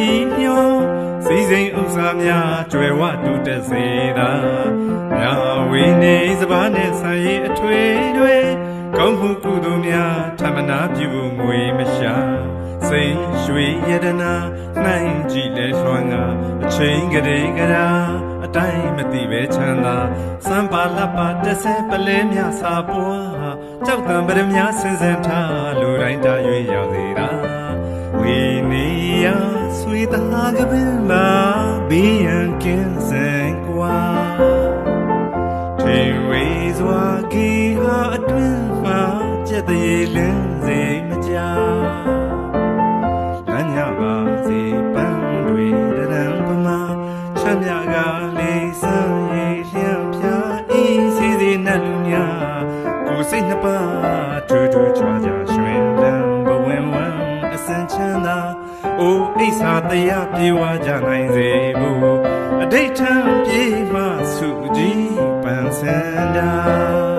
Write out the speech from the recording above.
ည်ညွန်စီစိမ်ဥစ္စာများကြွယ်ဝတူတက်စေသာမြဝေနေစပါးနဲ့ဆံရည်အထွေတွေကောင်းမှုကုသိုလ်များထမနာပြုငွေမရှာစိန်ရွှေရတနာနှိုင်းကြည့်လဲလွှမ်းကအချိန်ကလေးကရာအတိုင်းမသိပဲချမ်းသာစံပါလပ်ပါတက်ဆဲပလဲများစာပွားကြောက်တံပရမများဆင်းဆင်းထားလူတိုင်းတာရွေးရောက်သေးတာဝေနေရဆွေသားကပင်ပါဘေးရန်ကင်းစင်ကွာထေဝေစွာကီဟာအတွင်းမှာကျက်သေးလင်းစေမကြလမ်းညပါစေပန်းတွေတရံပမာချမ်းမြကလေးစံရည်လျံပြအေးစီစီနဲ့လူများကိုယ်စိတ်နှစ်ပါးထူးထူးခြားခြားရွှင်လန်းဘဝင်ဝမ်းအစင်ချမ်းသာအိုးအိဆာတရားပြေဝကြနိုင်စေဘူးအဋိဋ္ဌံပြေမှစုကြည်ပန်းစန္ဒာ